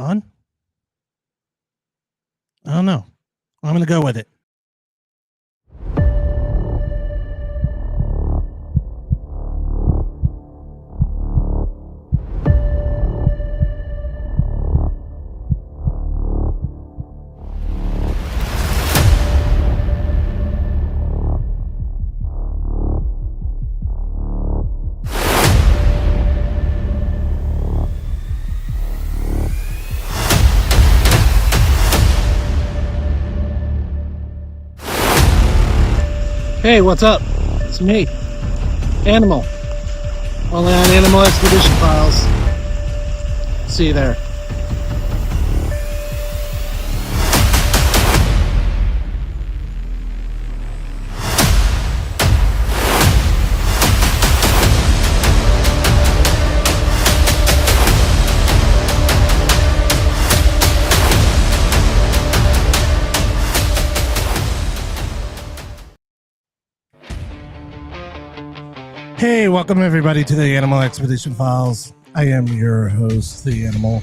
on? I don't know. I'm going to go with it. Hey, what's up? It's me, Animal. Only on Animal Expedition Files. See you there. Hey, welcome everybody to the Animal Expedition Files. I am your host, The Animal.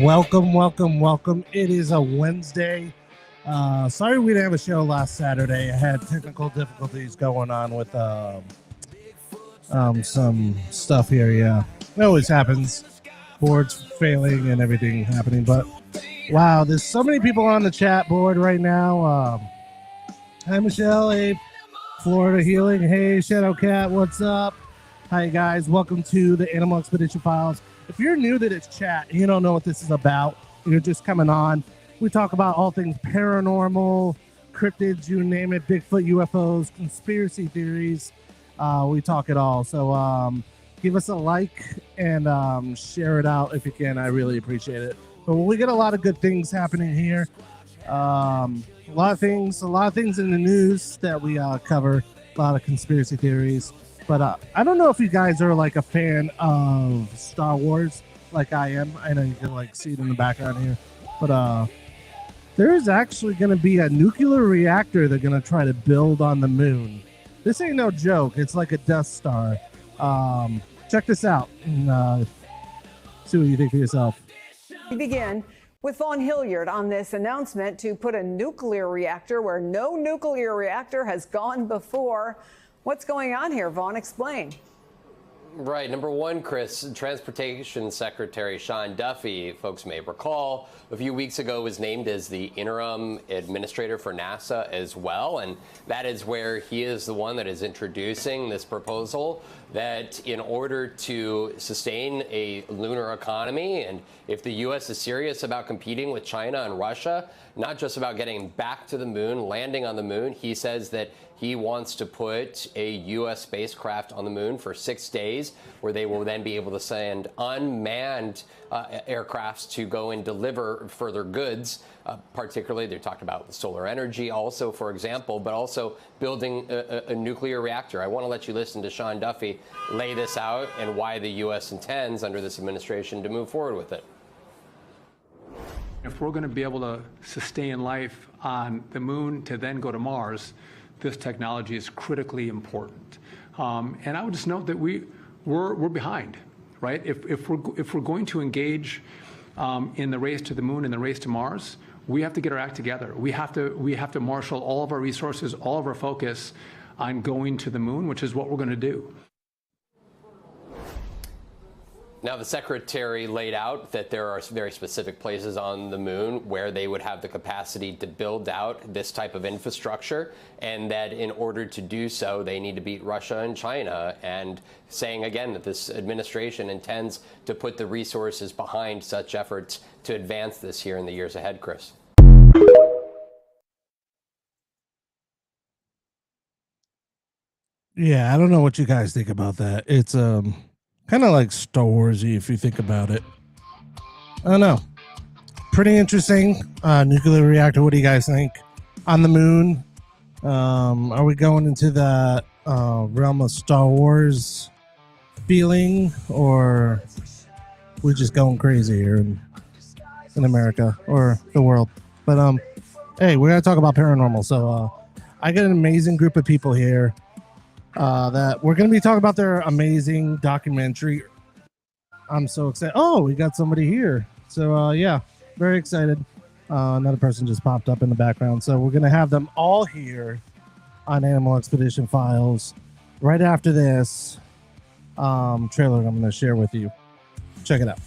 Welcome. It is a Wednesday. Sorry we didn't have a show last Saturday. I had technical difficulties going on with some stuff here. Yeah, it always happens. Boards failing and everything happening. But wow, there's so many people on the chat board right now. Hi, Michelle. Hey, Florida Healing. Hey, Shadow Cat. What's up? Hi, guys. Welcome to the Animal Expedition Files. If you're new to this chat and you don't know what this is about, you're just coming on, we talk about all things paranormal, cryptids, you name it, Bigfoot, UFOs, conspiracy theories. We talk it all. So give us a like and share it out if you can. I really appreciate it. But we get a lot of good things happening here. A lot of things in the news that we cover, a lot of conspiracy theories. But I don't know if you guys are like a fan of Star Wars like I am. I know you can like see it in the background here. But there is actually going to be a nuclear reactor they're going to try to build on the moon. This ain't no joke. It's like a Death Star. Check this out and see what you think for yourself. We begin with Vaughn Hilliard on this announcement to put a nuclear reactor where no nuclear reactor has gone before. What's going on here, Vaughn? Explain. Right. Number one, Chris, Transportation Secretary Sean Duffy, folks may recall, a few weeks ago was named as the interim administrator for NASA as well. And that is where he is the one that is introducing this proposal that in order to sustain a lunar economy, and if the U.S. is serious about competing with China and Russia, not just about getting back to the moon, landing on the moon, he says that he wants to put a U.S. spacecraft on the moon for 6 days, where they will then be able to send unmanned aircrafts to go and deliver further goods. Particularly, they talked about solar energy also, for example, but also building a nuclear reactor. I want to let you listen to Sean Duffy lay this out and why the U.S. intends under this administration to move forward with it. If we're going to be able to sustain life on the moon to then go to Mars, this technology is critically important. And I would just note that we're behind, right? If we're going to engage in the race to the moon and the race to Mars, we have to get our act together. We have to marshal all of our resources, all of our focus on going to the moon, which is what we're going to do. Now, the secretary laid out that there are very specific places on the moon where they would have the capacity to build out this type of infrastructure, and that in order to do so, they need to beat Russia and China, and saying again that this administration intends to put the resources behind such efforts to advance this here in the years ahead, Chris. Yeah, I don't know what you guys think about that. It's kind of like Star Wars-y if you think about it. I don't know. Pretty interesting. Nuclear reactor, what do you guys think? On the moon, are we going into the realm of Star Wars feeling, or we're just going crazy here in America or the world? But hey, we're going to talk about paranormal. So I got an amazing group of people here that we're going to be talking about their amazing documentary. I'm so excited. Oh, we got somebody here. So yeah, very excited. Another person just popped up in the background, so we're gonna have them all here on Animal Expedition Files right after this trailer I'm gonna share with you. Check it out.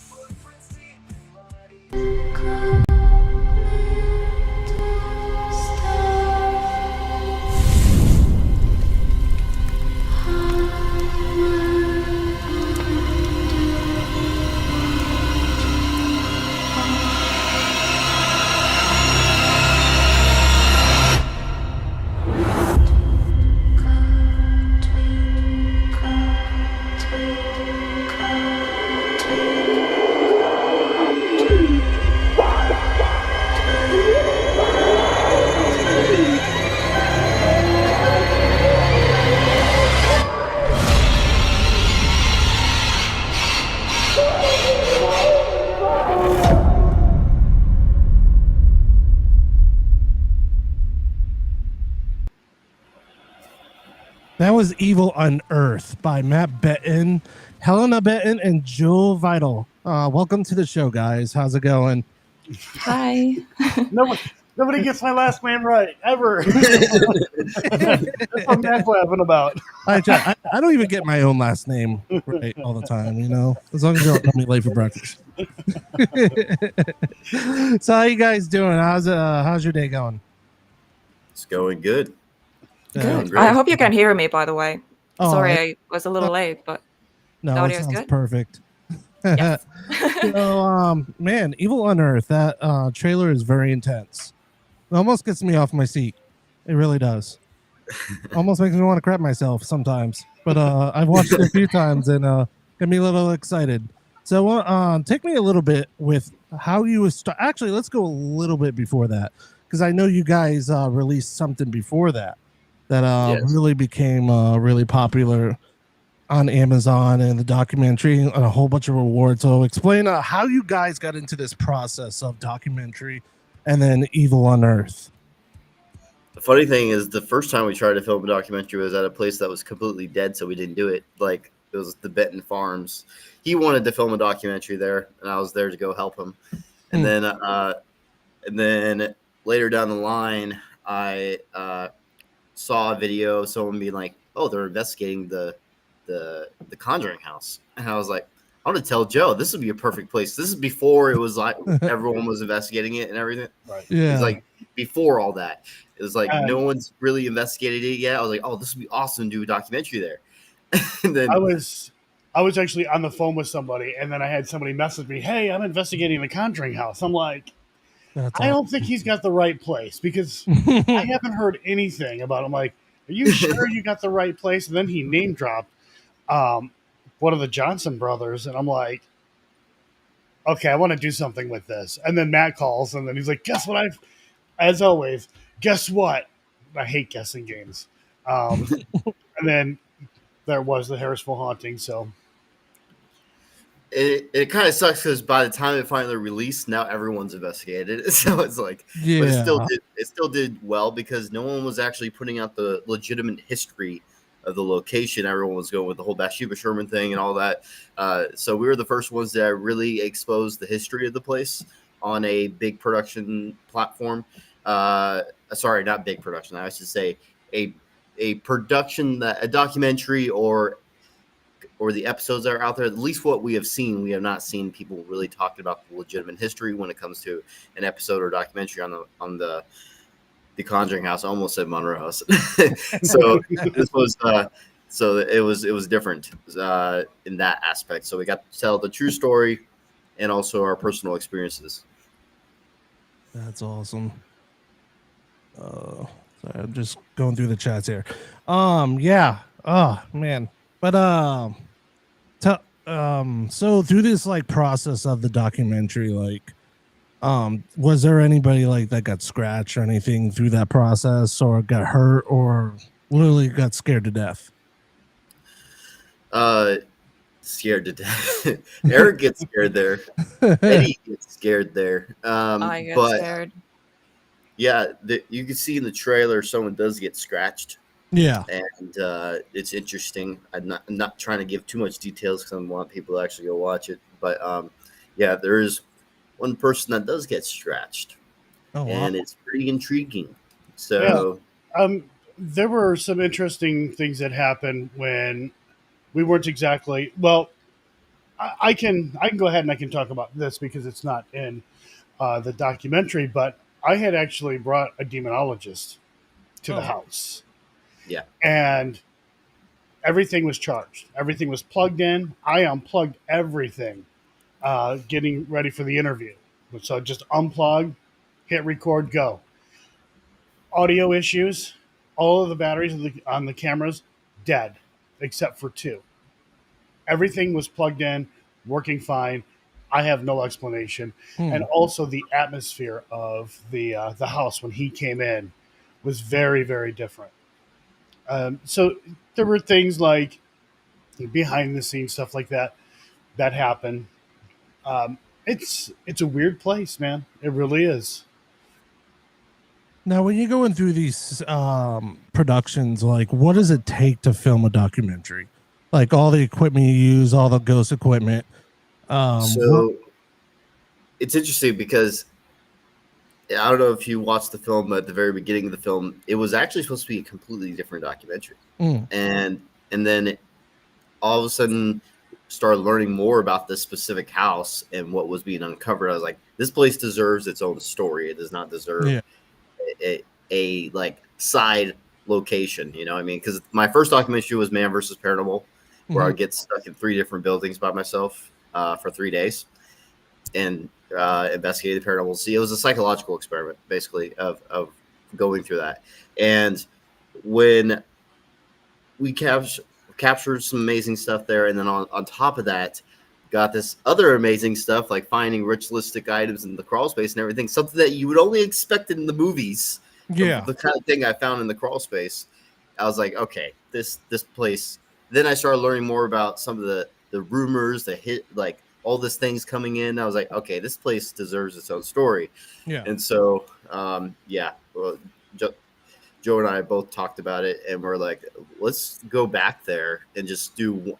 That was Evil Unearthed by Matt Benton, Helena Benton, and Joel Vitale. Welcome to the show, guys. How's it going? Hi. Nobody gets my last name right, ever. That's what Matt's laughing about. I don't even get my own last name right all the time, you know, as long as you don't tell me late for breakfast. So how you guys doing? How's your day going? It's going good. Good. great. I hope you can hear me, by the way. Oh, Sorry, I was a little late, but No, The it audio's sounds good? perfect. Yes. So, man, Evil Unearthed, that trailer is very intense. It almost gets me off my seat. It really does. Almost makes me want to crap myself sometimes. But I've watched it a few times and get me a little excited. So take me a little bit with how you actually, let's go a little bit before that, because I know you guys released something before that Yes. really became really popular on Amazon and the documentary and a whole bunch of awards. So explain how you guys got into this process of documentary and then Evil Unearthed. The funny thing is, the first time we tried to film a documentary was at a place that was completely dead, so we didn't do it. Like, it was the Benton Farms. He wanted to film a documentary there, and I was there to go help him. And then later down the line, I saw a video of someone being like, "Oh, they're investigating the Conjuring house," and I was like, "I want to tell Joe this would be a perfect place." This is before it was like everyone was investigating it and everything. Right. Yeah. It's like before all that. It was like And- no one's really investigated it yet. I was like, "Oh, this would be awesome to do a documentary there." And then I was actually on the phone with somebody, and then I had somebody message me, "Hey, I'm investigating the Conjuring house." I'm like, That's I don't think he's got the right place because I haven't heard anything about it. I'm like, are you sure you got the right place? And then he name dropped one of the Johnson brothers, and I'm like, okay, I want to do something with this. And then Matt calls, and then he's like, guess what? As always, guess what? I hate guessing games. And then there was the Harrisville haunting. So it kind of sucks because by the time it finally released, now everyone's investigated it. So it's like, Yeah. but it still did well because no one was actually putting out the legitimate history of the location. Everyone was going with the whole Bathsheba Sherman thing and all that. So we were the first ones that really exposed the history of the place on a big production platform. Sorry, not big production. I should say a production, that a documentary or the episodes that are out there. At least what we have seen, we have not seen people really talking about the legitimate history when it comes to an episode or documentary on the Conjuring house. I almost said Monroe House. So this was so it was different in that aspect. So we got to tell the true story and also our personal experiences. That's awesome. Sorry, I'm just going through the chats here. Yeah. Oh man. But so through this like process of the documentary, like was there anybody like that got scratched or anything through that process or got hurt or literally got scared to death? Scared to death. Eric gets scared there. Eddie gets scared there. I get but scared. yeah, you can see in the trailer someone does get scratched. Yeah. And it's interesting. I'm not trying to give too much details because I want people to actually go watch it. But yeah, there is one person that does get scratched, Oh, wow. and it's pretty intriguing. Yeah. So There were some interesting things that happened when we weren't exactly well. I can go ahead and I can talk about this because it's not in the documentary, but I had actually brought a demonologist to the Oh. house, yeah, and everything was charged. Everything was plugged in. I unplugged everything, getting ready for the interview. So just unplug, hit record, go. Audio issues. All of the batteries on the cameras dead, except for two. Everything was plugged in, working fine. I have no explanation. And also the atmosphere of the house when he came in was very, very different. So there were things like behind the scenes stuff like that that happened. It's a weird place, man. It really is. Now, when you're going through these productions, like, what does it take to film a documentary? Like all the equipment you use, all the ghost equipment. so it's interesting because I don't know if you watched the film, but at the very beginning of the film, it was actually supposed to be a completely different documentary, and then all of a sudden started learning more about this specific house and what was being uncovered. I was like, this place deserves its own story. It does not deserve a like side location. You know what I mean? Because my first documentary was Man versus Paranormal, where I get stuck in 3 different buildings by myself for 3 days and investigated the paranormal. See, it was a psychological experiment, basically, of going through that. And when we captured some amazing stuff there, and then on top of that, got this other amazing stuff like finding ritualistic items in the crawl space and everything, something that you would only expect in the movies. The kind of thing I found in the crawl space. I was like, okay, this place. Then I started learning more about some of the rumors, the hit, like all these things coming in. I was like, okay, this place deserves its own story. And so, well, Joe and I both talked about it, and we're like, let's go back there and just do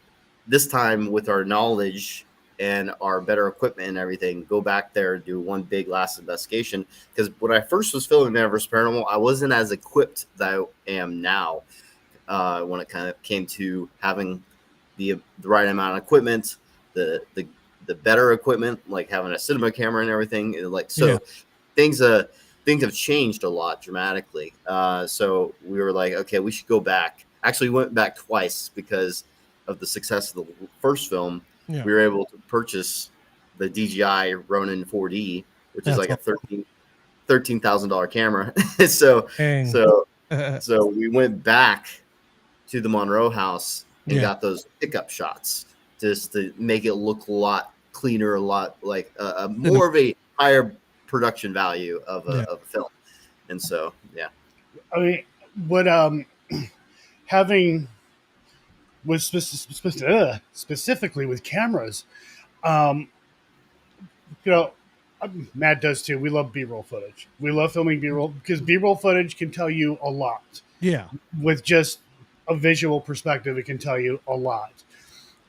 this time with our knowledge and our better equipment and everything. Go back there and do one big last investigation. Because when I first was filming Man vs. Paranormal, I wasn't as equipped that I am now. When it kind of came to having the right amount of equipment, the better equipment, like having a cinema camera and everything, and like so, things have changed a lot dramatically. So we were like, okay, we should go back. Actually, we went back twice because of the success of the first film. We were able to purchase the DJI Ronin 4D, which is like a $13,000 camera. So we went back to the Monroe house and got those pickup shots just to make it look a lot cleaner, a lot like more of a higher production value of a film. And so, I mean, what having with specifically with cameras, Matt does too. We love B-roll footage. We love filming B-roll because B-roll footage can tell you a lot. With just a visual perspective, it can tell you a lot.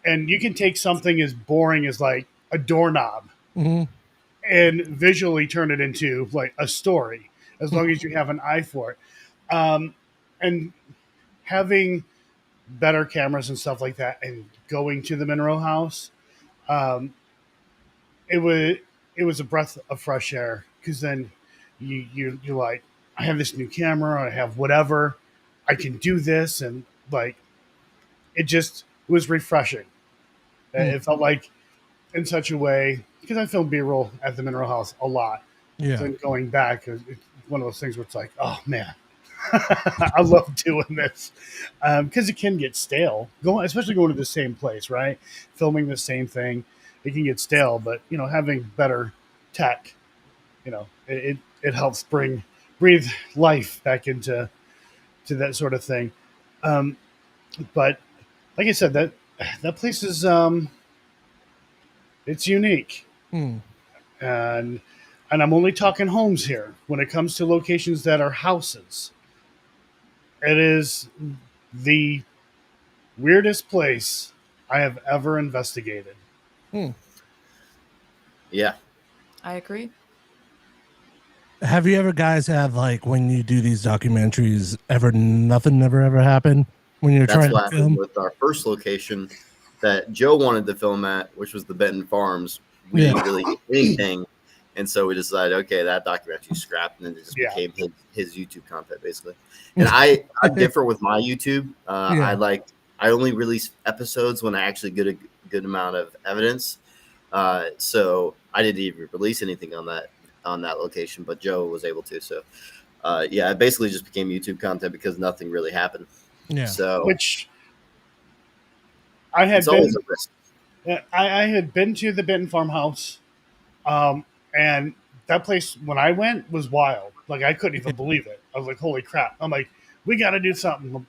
And you can take something as boring as like a doorknob and visually turn it into like a story, as long as you have an eye for it. And having better cameras and stuff like that, and going to the Monroe house, it was a breath of fresh air, because then you're like, I have this new camera, I have whatever, I can do this, and like it was refreshing. It felt like in such a way, because I filmed B-roll at the Monroe house a lot. So going back, it's one of those things where it's like, oh man, I love doing this, because it can get stale. Especially going to the same place, right? Filming the same thing, it can get stale. But having better tech, it helps breathe life back into that sort of thing. But like I said, that place is it's unique, and I'm only talking homes here. When it comes to locations that are houses, it is the weirdest place I have ever investigated. Yeah. I agree. Have you ever guys have like when you do these documentaries nothing ever happened when you're That's trying to what happened film? with our first location that Joe wanted to film at, which was the Benton Farms. We Yeah. didn't really get anything, and so we decided, okay, that documentary scrapped, and then it just Yeah. became his YouTube content basically. And I differ with my YouTube. Yeah. I only release episodes when I actually get a good amount of evidence. So I didn't even release anything on that location, but Joe was able to. So yeah, it basically just became YouTube content because nothing really happened. Yeah. So Which I had it's been. always a risk. I had been to the Benton farmhouse, and that place when I went was wild. Like I couldn't even believe it. I was like, "Holy crap!" I'm like, "We got to do something,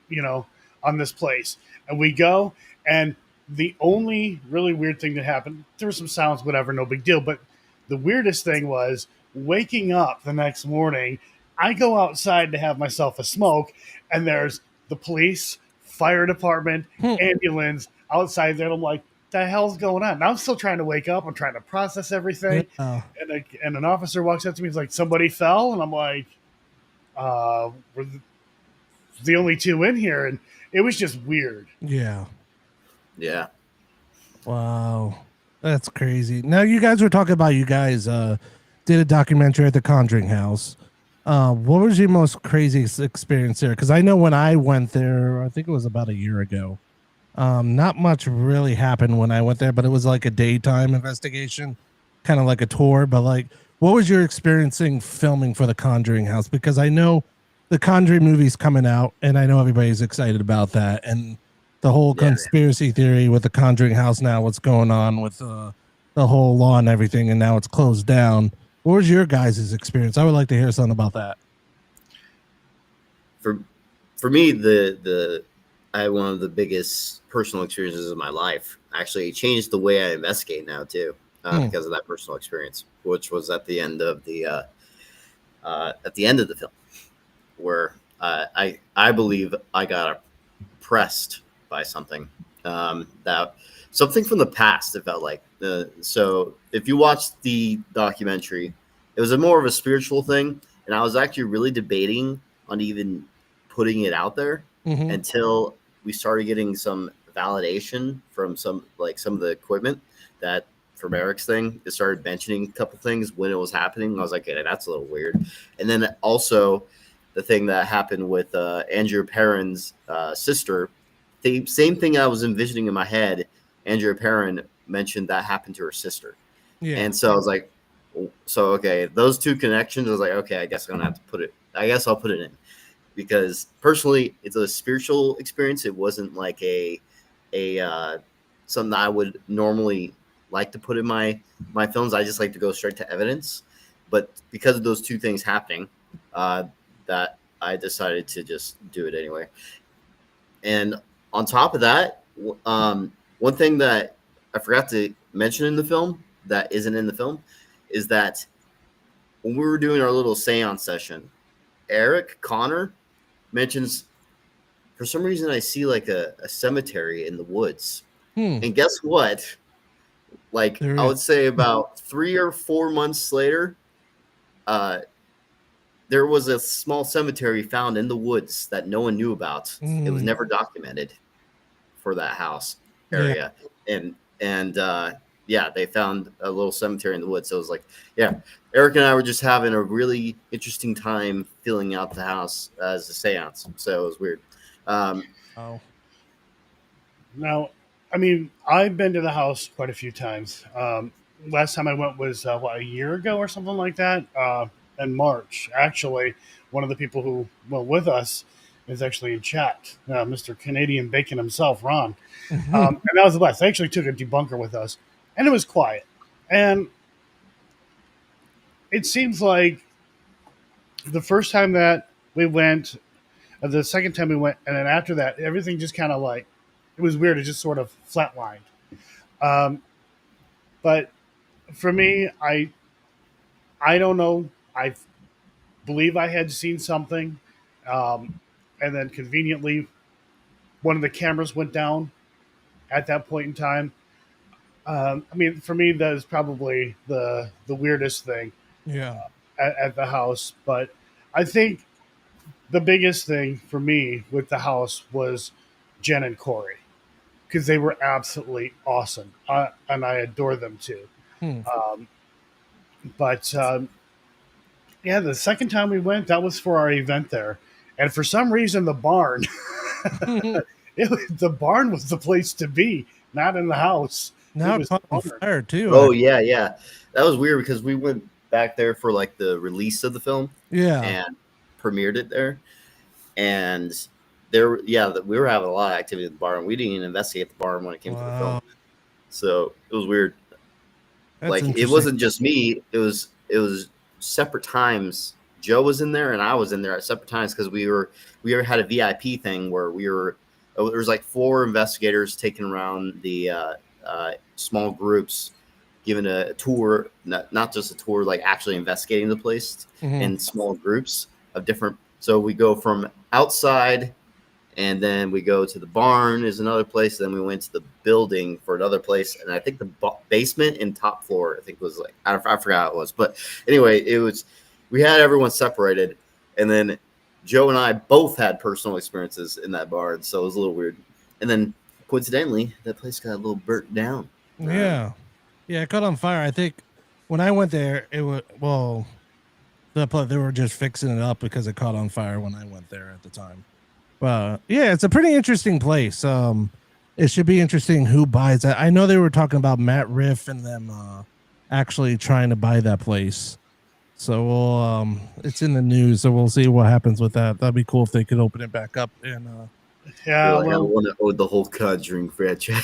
on this place." And we go, and the only really weird thing that happened, there were some sounds, whatever, no big deal. But the weirdest thing was waking up the next morning. I go outside to have myself a smoke, and there's the police, fire department, ambulance outside there. And I'm like, the hell's going on? And I'm still trying to wake up. I'm trying to process everything. Yeah. And an officer walks up to me. He's like, somebody fell. And I'm like, we're the only two in here. And it was just weird. Yeah. Yeah. Wow. That's crazy. Now you guys were talking about you guys did a documentary at the Conjuring House. What was your most craziest experience there? Because I know when I went there, I think it was about a year ago. Not much really happened when I went there, but it was like a daytime investigation, kind of like a tour. But like, what was your experiencing filming for the Conjuring House? Because I know the Conjuring movie's coming out, and I know everybody's excited about that. And the whole conspiracy theory with the Conjuring House now, what's going on with the whole law and everything, and now it's closed down. What was your guys' experience? I would like to hear something about that. For me, I had one of the biggest personal experiences of my life. Actually, it changed the way I investigate now too, because of that personal experience, which was at the end of the film, where I believe I got oppressed by something that something from the past. It felt like so. If you watched the documentary, it was more of a spiritual thing, and I was actually really debating on even putting it out there until we started getting some validation from some of the equipment that from Eric's thing. It started mentioning a couple things when it was happening. I was like, hey, that's a little weird. And then also the thing that happened with Andrew Perrin's sister, the same thing I was envisioning in my head. Andrea Perrin mentioned that happened to her sister. Yeah. And so I was like, okay, those two connections, I was like, okay, I guess I'm going to have to put it, I guess I'll put it in. Because personally, it's a spiritual experience. It wasn't like a something that I would normally like to put in my films. I just like to go straight to evidence. But because of those two things happening, that I decided to just do it anyway. And on top of that, one thing that I forgot to mention in the film that isn't in the film is that when we were doing our little seance session, Eric Connor mentions, for some reason, I see like a cemetery in the woods. And guess what? Like, I would say about 3 or 4 months later, there was a small cemetery found in the woods that no one knew about. It was never documented for that house area. Yeah. And they found a little cemetery in the woods. So it was like, yeah, Eric and I were just having a really interesting time filling out the house as a seance. So it was weird. Now, I mean, I've been to the house quite a few times. Last time I went was, a year ago or something like that, in March. Actually, one of the people who went with us is actually in chat, Mr. Canadian Bacon himself, Ron. And that was the best. They actually took a debunker with us, and it was quiet. And it seems like the first time that we went, the second time we went, and then after that, everything just kind of like, it was weird. It just sort of flatlined. But for me, I don't know. I believe I had seen something. And then conveniently, one of the cameras went down at that point in time. I mean, for me, that is probably the weirdest thing Yeah. at the house. But I think the biggest thing for me with the house was Jen and Corey because they were absolutely awesome, and I adore them too. Hmm. But yeah, the second time we went, that was for our event there, and for some reason, the barn, the barn was the place to be, not in the house. Now It it was the caught on barn. fire too. Oh yeah, yeah. That was weird because we went back there for like the release of the film Yeah. and premiered it there. And there, yeah, we were having a lot of activity at the barn. We didn't even investigate the barn when it came to the film, Wow. so it was weird. That's Like it interesting. wasn't just me; it was separate times. Joe was in there, and I was in there at separate times because we had a VIP thing where there was like 4 investigators taking around the small groups, giving a tour, not just a tour, like actually investigating the place in small groups of different. So we go from outside, and then we go to the barn is another place. Then we went to the building for another place, and I think the basement and top floor, I think was like I forgot how it was, but anyway, we had everyone separated, and then Joe and I both had personal experiences in that barn, so it was a little weird. And then coincidentally, that place got a little burnt down. Yeah. Yeah, it caught on fire. I think when I went there, it was they were just fixing it up because it caught on fire when I went there at the time. But yeah, it's a pretty interesting place. It should be interesting who buys that. I know they were talking about Matt Riff and them actually trying to buy that place. So we'll it's in the news, so we'll see what happens with that. That'd be cool if they could open it back up and Yeah, Like, I well, want to own the whole Conjuring franchise.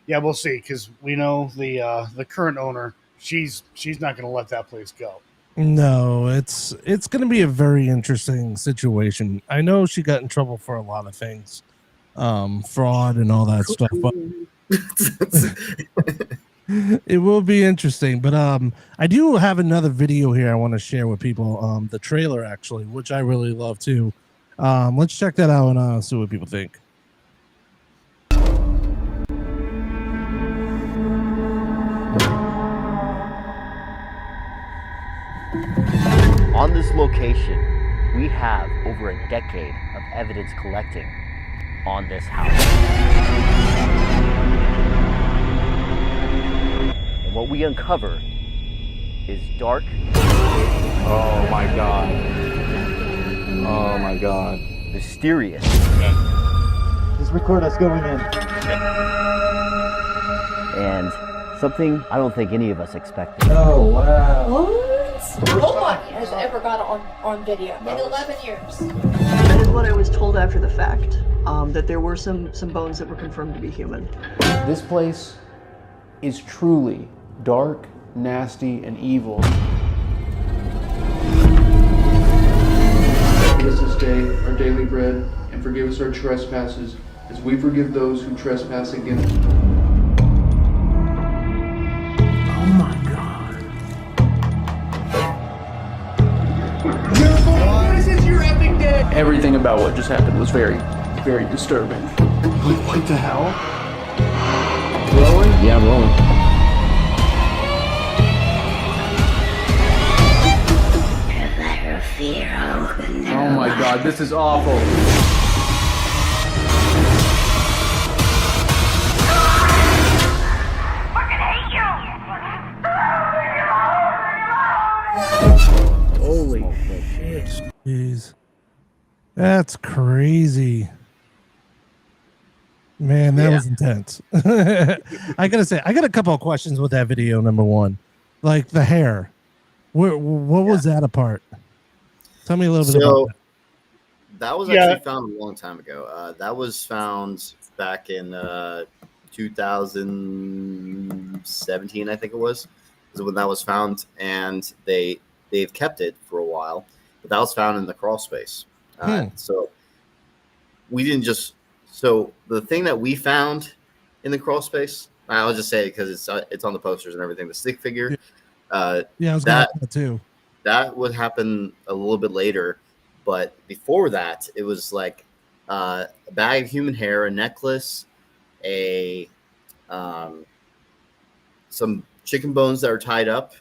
yeah, we'll see because we know the current owner. She's not going to let that place go. No, it's going to be a very interesting situation. I know she got in trouble for a lot of things, fraud and all that stuff, but it will be interesting. But I do have another video here I want to share with people. The trailer actually, which I really love too. Let's check that out and see what people think. On this location, we have over a decade of evidence collecting on this house. And what we uncover is dark. Oh my God. Oh my God. Mysterious. Just record us going in. And something I don't think any of us expected. Oh wow. What? Nobody has ever got on video in 11 years. That is what I was told after the fact, that there were some bones that were confirmed to be human. This place is truly dark, nasty, and evil. Give us this day our daily bread, and forgive us our trespasses, as we forgive those who trespass against us. Oh my God. Everything about what just happened was very, very disturbing. What the hell? Rolling? Yeah, I'm rolling. Oh my God, this is awful. Holy shit. Jeez. That's crazy. Man, that was intense. I gotta say, I got a couple of questions with that video. Number one, like the hair. What was that apart? Tell me a little bit about that. That was actually found a long time ago. That was found back in 2017, I think it was when that was found, and they've kept it for a while. But that was found in the crawl space. So we didn't just. So the thing that we found in the crawl space, I'll just say it because it's on the posters and everything. The stick figure. I was going to that too. That would happen a little bit later, but before that, it was like a bag of human hair, a necklace, some chicken bones that are tied up,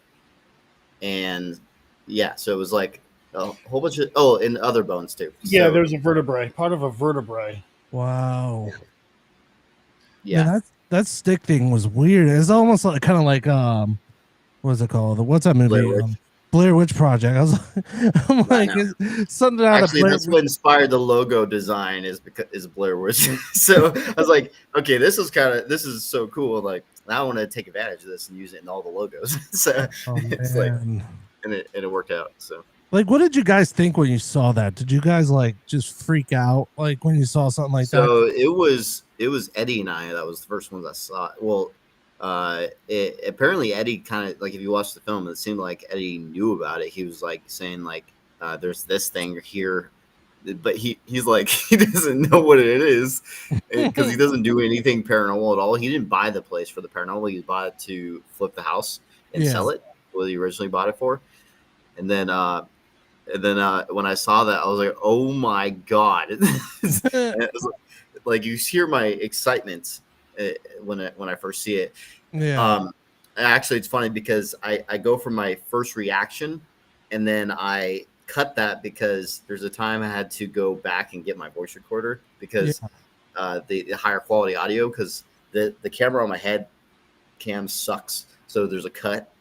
and yeah, so it was like a whole bunch of and other bones too. Yeah, So, there's a vertebrae, part of a vertebrae. Wow. yeah. Man, that stick thing was weird. It's almost like kind of like what's it called? What's that movie? Blair Witch. Blair Witch Project. I'm like, it's something out Actually, of Blair that's what inspired the logo design is Blair Witch. So I was like, okay, this is so cool. Like, I want to take advantage of this and use it in all the logos. So it's like, and it worked out. So. Like, what did you guys think when you saw that? Did you guys like just freak out like when you saw something like that? So it was Eddie and I that was the first ones I saw. Well, apparently Eddie kind of like, if you watch the film, it seemed like Eddie knew about it. He was like saying like, there's this thing here, but he's like, he doesn't know what it is because he doesn't do anything paranormal at all. He didn't buy the place for the paranormal. He bought it to flip the house and sell it, what he originally bought it for. And then when I saw that, I was like, "Oh my god!" It was like you hear my excitement when I first see it. Yeah. Actually, it's funny because I go from my first reaction, and then I cut that because there's a time I had to go back and get my voice recorder because the higher quality audio, because the camera on my head cam sucks. So there's a cut.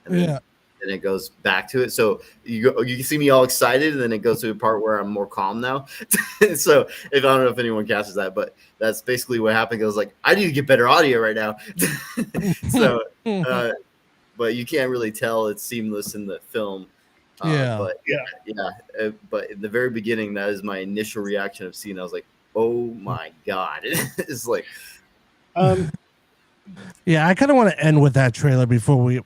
And then, and it goes back to it. So you can see me all excited, and then it goes to a part where I'm more calm now. So I don't know if anyone catches that, but that's basically what happened. I was like, I need to get better audio right now. So, but you can't really tell it's seamless in the film. But in the very beginning, that is my initial reaction of seeing. I was like, oh my god! It's like, yeah, I kind of want to end with that trailer before we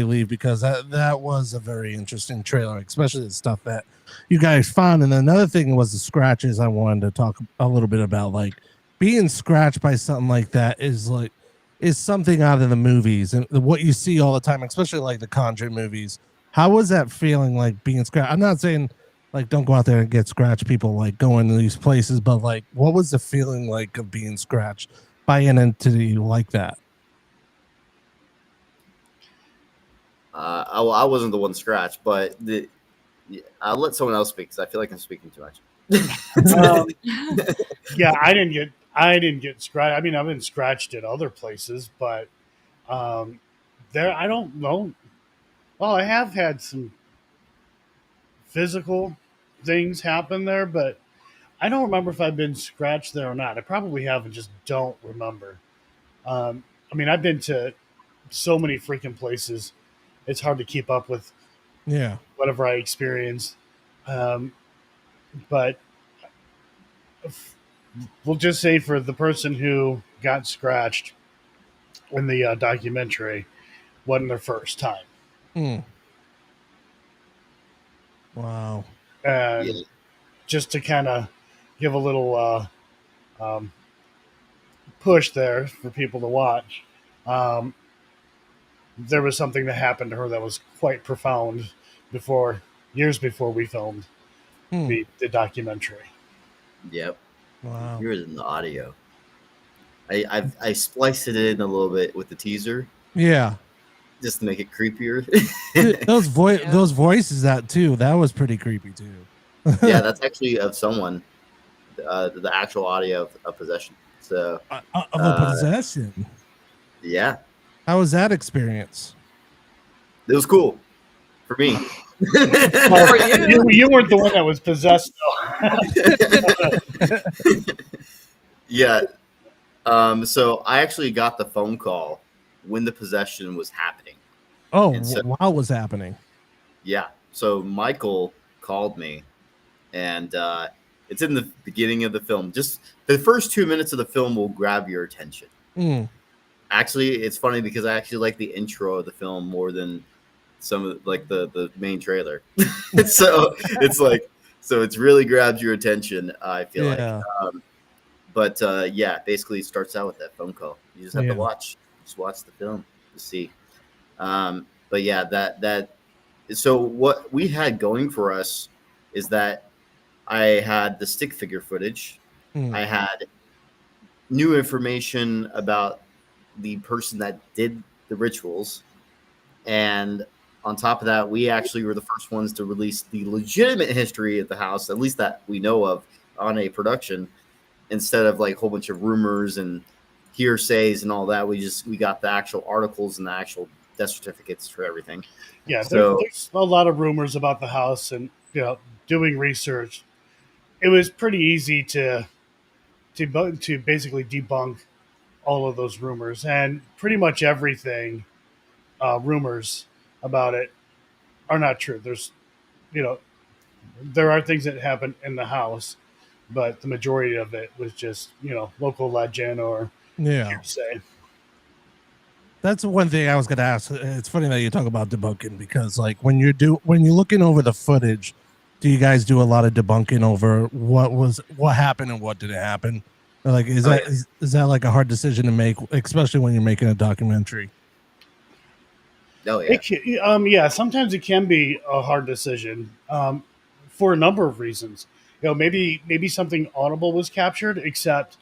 leave, because that was a very interesting trailer, especially the stuff that you guys found. And another thing was the scratches. I wanted to talk a little bit about, like, being scratched by something like that is something out of the movies and what you see all the time, especially like the Conjuring movies. How was that feeling, like being scratched? I'm not saying like don't go out there and get scratched, people like going to these places, but like, what was the feeling like of being scratched by an entity like that? I wasn't the one scratched, but I'll let someone else speak because I feel like I'm speaking too much. Yeah, I didn't get scratched. I mean, I've been scratched at other places, but there, I don't know. Well, I have had some physical things happen there, but I don't remember if I've been scratched there or not. I probably have and just don't remember. I mean, I've been to so many freaking places. It's hard to keep up with whatever I experience. But we'll just say for the person who got scratched in the documentary, wasn't their first time. Wow. And just to kind of give a little push there for people to watch, there was something that happened to her that was quite profound years before we filmed the documentary. Yep. Wow. You hear it in the audio. I spliced it in a little bit with the teaser. Yeah. Just to make it creepier. Those voices that was pretty creepy too. Yeah, that's actually of someone. The actual audio of possession. So of a possession. Yeah. How was that experience? It was cool for me. Well, you weren't the one that was possessed, though. Yeah. So I actually got the phone call when the possession was happening. Oh, while it was happening. Yeah. So Michael called me, and it's in the beginning of the film. Just the first 2 minutes of the film will grab your attention. Actually, it's funny because I actually like the intro of the film more than some of the main trailer. So it's really grabs your attention. I feel like. But basically, it starts out with that phone call. You just have to watch the film to see. But yeah, that. So what we had going for us is that I had the stick figure footage, I had new information about the person that did the rituals. And on top of that, we actually were the first ones to release the legitimate history of the house, at least that we know of, on a production, instead of like a whole bunch of rumors and hearsays and all that. We got the actual articles and the actual death certificates for everything. Yeah, So there's a lot of rumors about the house, and doing research, it was pretty easy to basically debunk all of those rumors, and pretty much everything rumors about it are not true. There's there are things that happen in the house, but the majority of it was just local legend or hearsay. That's one thing I was going to ask. It's funny that you talk about debunking, because like when you're looking over the footage, do you guys do a lot of debunking over what happened and what didn't happen? Or like is that like a hard decision to make, especially when you're making a documentary? Oh yeah. Yeah, sometimes it can be a hard decision for a number of reasons. Maybe something audible was captured, except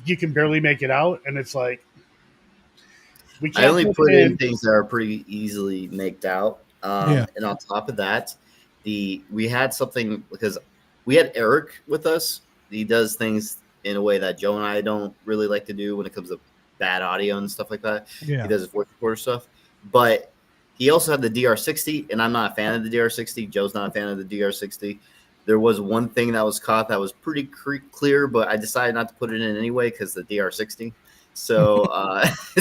you can barely make it out, and it's like I only put in things that are pretty easily maked out. And on top of that, we had something, because we had Eric with us. He does things in a way that Joe and I don't really like to do when it comes to bad audio and stuff like that. Yeah. He does his voice recorder stuff. But he also had the DR60, and I'm not a fan of the DR60. Joe's not a fan of the DR60. There was one thing that was caught that was pretty clear, but I decided not to put it in anyway because the DR60. So,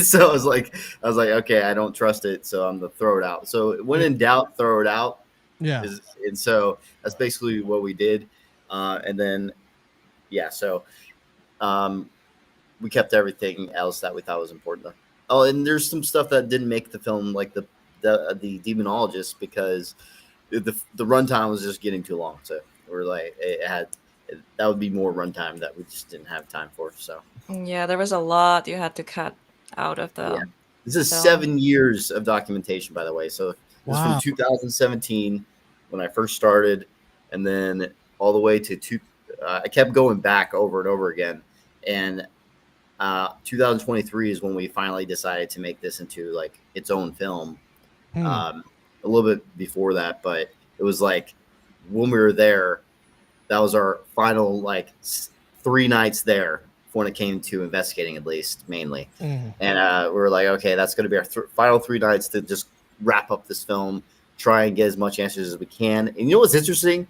so I was like, okay, I don't trust it, so I'm gonna throw it out. So when in doubt, throw it out. Yeah. And so that's basically what we did. And then, so we kept everything else that we thought was important. Oh, and there's some stuff that didn't make the film, like the demonologist, because the runtime was just getting too long. So we're like, that would be more runtime that we just didn't have time for. So Yeah, there was a lot you had to cut out of the. Yeah. This is film. 7 years of documentation, by the way. So this is from 2017 when I first started, and then all the way to I kept going back over and over again, and 2023 is when we finally decided to make this into like its own film. A little bit before that, but it was like when we were there, that was our final like 3 nights there when it came to investigating, at least mainly. And we were like, okay, that's going to be our final 3 nights to just wrap up this film, try and get as much answers as we can. And you know what's interesting?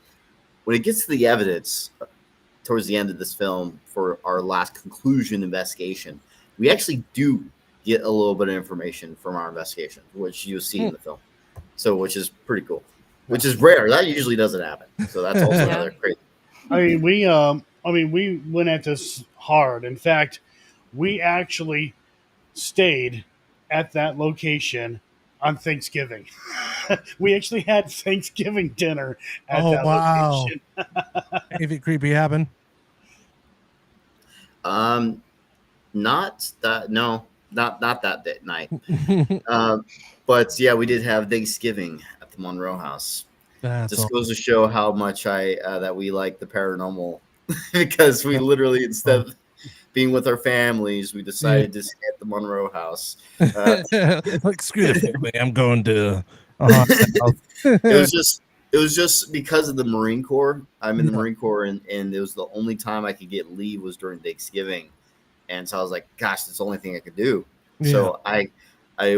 When it gets to the evidence towards the end of this film for our last conclusion investigation, we actually do get a little bit of information from our investigation, which you'll see in the film. So, which is pretty cool, which is rare. That usually doesn't happen. So that's also another crazy. We went at this hard. In fact, we actually stayed at that location on Thanksgiving. We actually had Thanksgiving dinner at that location. Anything creepy happen? Not that night. But yeah, we did have Thanksgiving at the Monroe House. Just goes to show how much that we like the paranormal, because we literally, instead of being with our families, we decided to stay at the Monroe House. Like, screw the family, I'm going to a haunted house. It was just because of the Marine Corps. I'm in the Marine Corps, and it was the only time I could get leave was during Thanksgiving. And so I was like, gosh, that's the only thing I could do. Yeah. So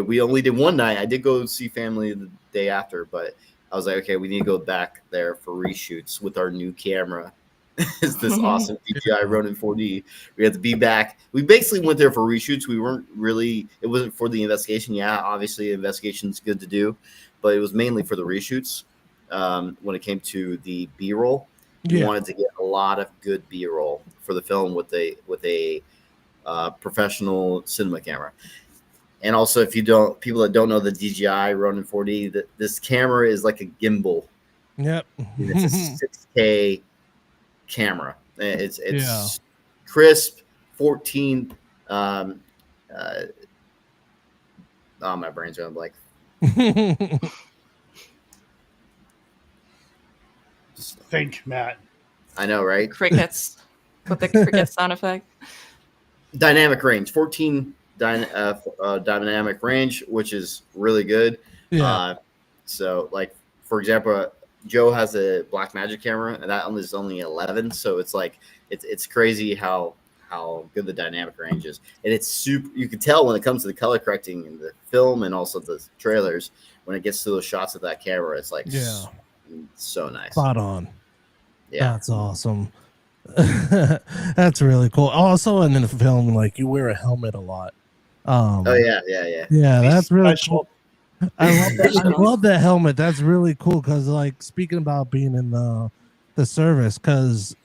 we only did one night. I did go see family the day after, but I was like, okay, we need to go back there for reshoots with our new camera. It's this awesome DJI Ronin 4D. We had to be back. We basically went there for reshoots. We weren't really, it wasn't for the investigation. Yeah, obviously the investigation is good to do, but it was mainly for the reshoots. When it came to the B-roll, we wanted to get a lot of good B-roll for the film with a professional cinema camera. And also, if people that don't know the DJI Ronin 4D, this camera is like a gimbal. Yep. It's a 6K camera. It's crisp, 14. My brain's going blank. Think, Matt. I know, right? Crickets. with the cricket sound effect. Dynamic range, 14 dynamic range, which is really good. Yeah. So, like, for example, Joe has a Blackmagic camera, and that one is only 11. So it's like it's crazy how good the dynamic range is, and it's super. You can tell when it comes to the color correcting in the film and also the trailers when it gets to those shots of that camera. It's like so nice, spot on. Yeah, that's awesome. That's really cool. Also, in the film, like you wear a helmet a lot. Oh yeah. Yeah, that's really cool. I love that helmet. That's really cool because, like, speaking about being in the service, because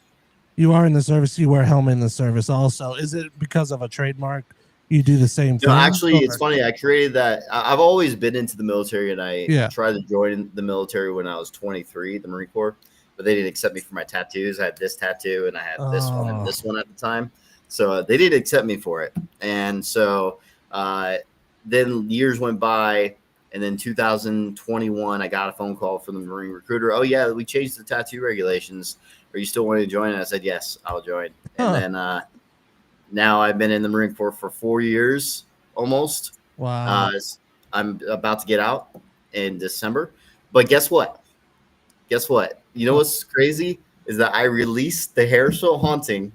you are in the service, you wear a helmet in the service. Also, is it because of a trademark? You do the same thing. No, actually, it's funny. I created that. I've always been into the military, and I tried to join the military when I was 23, the Marine Corps, but they didn't accept me for my tattoos. I had this tattoo, and I had this one and this one at the time. So they didn't accept me for it. And so then years went by, and then 2021, I got a phone call from the Marine recruiter. Oh, yeah, we changed the tattoo regulations. Are you still wanting to join? And I said, yes, I'll join. And then now I've been in the Marine Corps for 4 years almost. Wow. I'm about to get out in December. But guess what? You know what's crazy is that I released the Hair Show Haunting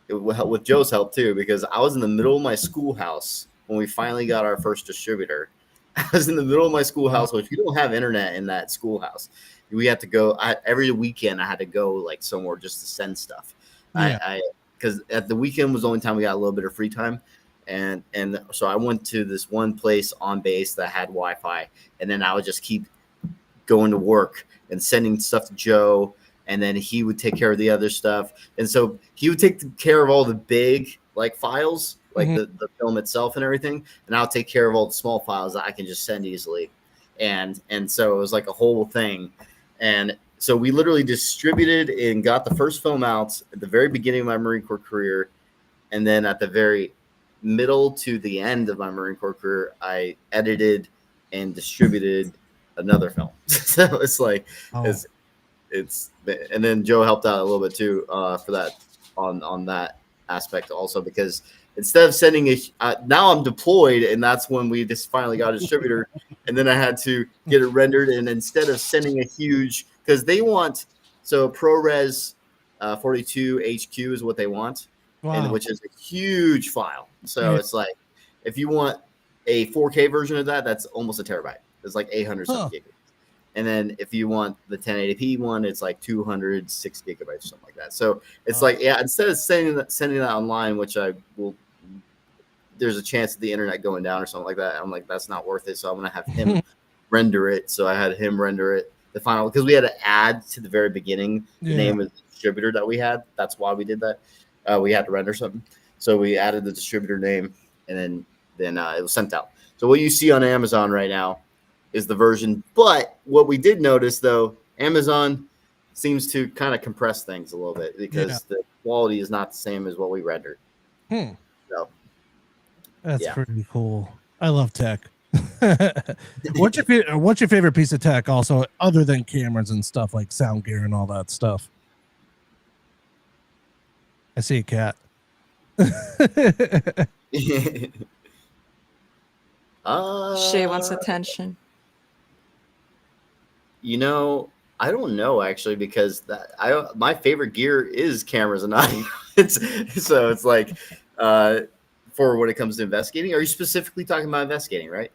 with Joe's help too, because I was in the middle of my schoolhouse when we finally got our first distributor. I was in the middle of my schoolhouse, which we don't have internet in that schoolhouse. We had to go every weekend. I had to go like somewhere just to send stuff. Yeah. Because at the weekend was the only time we got a little bit of free time. And so I went to this one place on base that had Wi-Fi, and then I would just keep going to work and sending stuff to Joe, and then he would take care of the other stuff. And so he would take care of all the big like files, like the film itself and everything, and I'll take care of all the small files that I can just send easily. And so it was like a whole thing. And so we literally distributed and got the first film out at the very beginning of my Marine Corps career. And then at the very middle to the end of my Marine Corps career, I edited and distributed another film. So it's like, it's, and then Joe helped out a little bit too for that on that aspect also, because instead of sending now I'm deployed, and that's when we just finally got a distributor, and then I had to get it rendered. And instead of sending a huge, because they want, so ProRes 42 HQ is what they want, and which is a huge file. So it's like, if you want a 4K version of that, that's almost a terabyte. It's like 800 something gigabytes. And then if you want the 1080p one, it's like 206 gigabytes or something like that. So it's like, instead of sending that online, which I will, there's a chance of the internet going down or something like that. I'm like, that's not worth it. So I'm going to have him render it. So I had him render it, the final, because we had to add to the very beginning the name of the distributor that we had. That's why we did that. We had to render something. So we added the distributor name, and then it was sent out. So what you see on Amazon right now is the version. But what we did notice, though, Amazon seems to kind of compress things a little bit, because the quality is not the same as what we rendered. So that's pretty cool. I love tech. What's your favorite piece of tech, also, other than cameras and stuff like sound gear and all that stuff? I see a cat. She wants attention. You know, I don't know actually, because my favorite gear is cameras and audio. So it's like for when it comes to investigating. Are you specifically talking about investigating, right?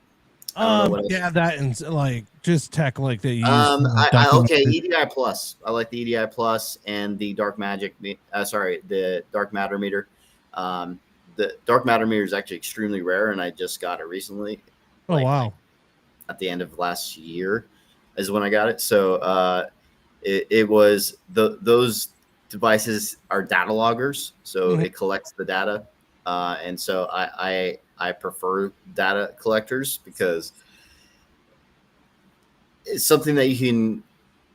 Yeah, that and like just tech like that. Okay, EDI Plus. I like the EDI Plus and the Dark Magic. The Dark Matter meter. The Dark Matter meter is actually extremely rare, and I just got it recently. Wow! At the end of last year is when I got it. So it was those devices are data loggers, so it collects the data, and so I prefer data collectors, because it's something that you can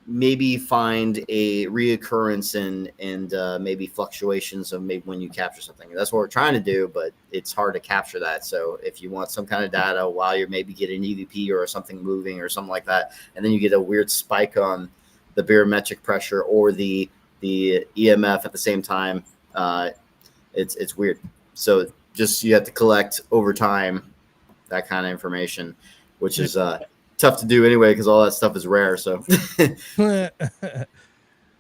maybe find a reoccurrence and maybe fluctuations of maybe when you capture something. That's what we're trying to do, but it's hard to capture that. So if you want some kind of data while you're maybe getting EVP or something moving or something like that, and then you get a weird spike on the barometric pressure or the EMF at the same time, It's weird. So just you have to collect over time that kind of information, which is tough to do anyway because all that stuff is rare. So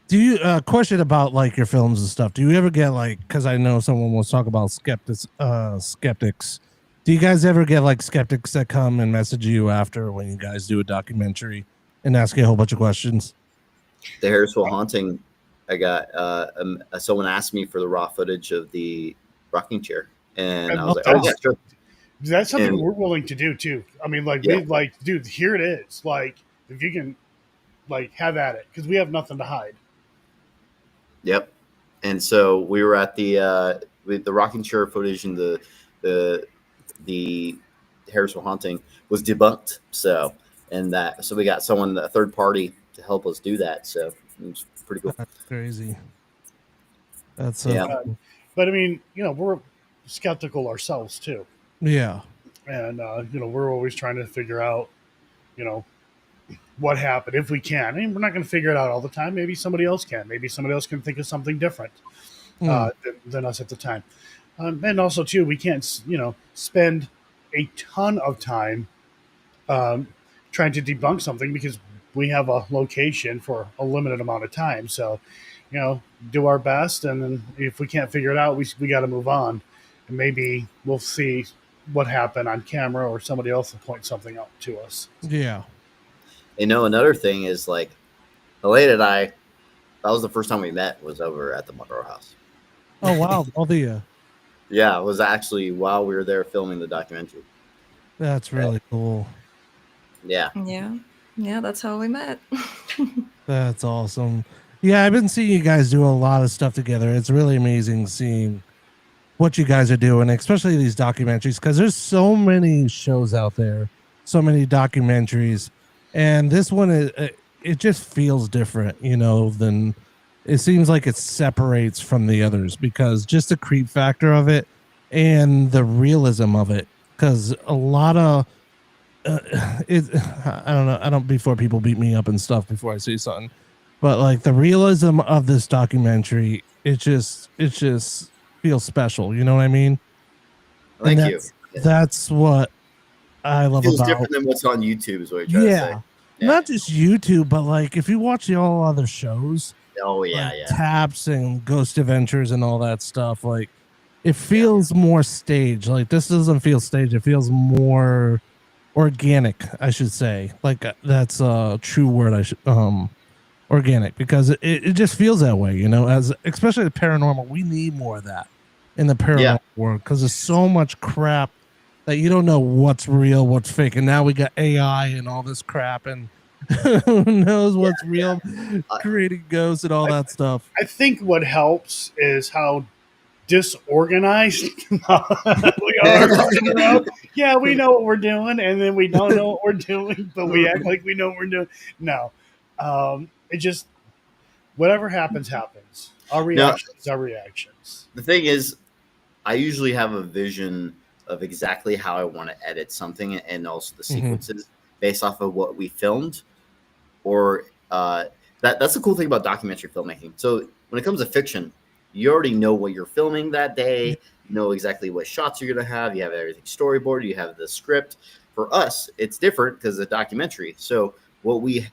do you question about like your films and stuff? Do you ever get like, because I know someone was talking about skeptics. Do you guys ever get like skeptics that come and message you after when you guys do a documentary and ask you a whole bunch of questions? the Harrisville haunting, I got someone asked me for the raw footage of the rocking chair, and I was like, "Oh yeah, sure." That's something And- we're willing to do too. I mean, like Yeah. we like, dude, here it is. Like, if you can, like, have at it, because we have nothing to hide. Yep. And so we were at the with the rocking chair footage and the Harrisville haunting was debunked. So we got someone, a third party, to help us do that. So it was pretty cool. That's crazy. That's Yeah. But I mean, we're skeptical ourselves too, yeah. and we're always trying to figure out, what happened if we can. I mean, we're not going to figure it out all the time. Maybe somebody else can. Maybe somebody else can think of something different than us at the time. And also, too, we can't, spend a ton of time trying to debunk something because we have a location for a limited amount of time. So, do our best, and then if we can't figure it out, we got to move on, and maybe we'll see what happened on camera, or somebody else will point something out to us. Yeah. Another thing is like Helena and I, that was the first time we met, was over at the Monroe House. Oh wow. Oh the Yeah, it was actually while we were there filming the documentary. that's really cool. Yeah. Yeah, that's how we met. That's awesome. Yeah, I've been seeing you guys do a lot of stuff together. It's really amazing seeing what you guys are doing, especially these documentaries, because there's so many shows out there, so many documentaries, and this one it just feels different, than it seems like it separates from the others because just the creep factor of it and the realism of it, because a lot of I don't before people beat me up and stuff before I say something, but like the realism of this documentary, it just feels special. You know what I mean? Thank And you. That's what I love Feels about different than what's on YouTube, is what you're trying to say. Yeah. Not just YouTube, but like if you watch the all other shows, Oh yeah, like yeah. Taps and Ghost Adventures and all that stuff, like it feels more staged. Like this doesn't feel staged; it feels more organic, I should say. Like that's a true word. Organic, because it just feels that way, as especially the paranormal. We need more of that in the paranormal world because there's so much crap that you don't know what's real, what's fake, and now we got AI and all this crap, and who knows what's real, creating ghosts and all that stuff. I think what helps is how disorganized we are. Yeah, we know what we're doing, and then we don't know what we're doing, but we act like we know what we're doing. No, it just, whatever happens. Our reactions are reactions. The thing is, I usually have a vision of exactly how I want to edit something, and also the sequences based off of what we filmed, or that's the cool thing about documentary filmmaking. So when it comes to fiction, you already know what you're filming that day. You know exactly what shots you're going to have. You have everything storyboarded. You have the script. For us, it's different because it's a documentary. So the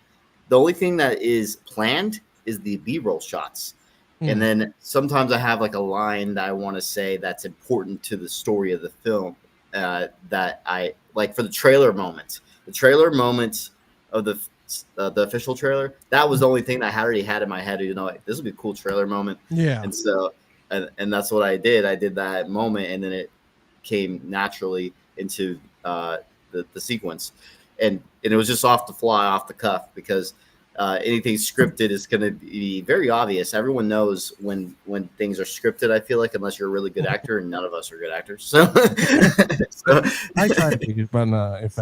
only thing that is planned is the B-roll shots. And then sometimes I have like a line that I want to say that's important to the story of the film, that I like for the trailer moments. The trailer moments of the official trailer, that was the only thing that I already had in my head. Like, this would be a cool trailer moment. Yeah. And so, and that's what I did. I did that moment, and then it came naturally into the sequence, and it was just off the fly, off the cuff, because anything scripted is going to be very obvious. Everyone knows when things are scripted, I feel like, unless you're a really good actor, and none of us are good actors. So, I try to be, but if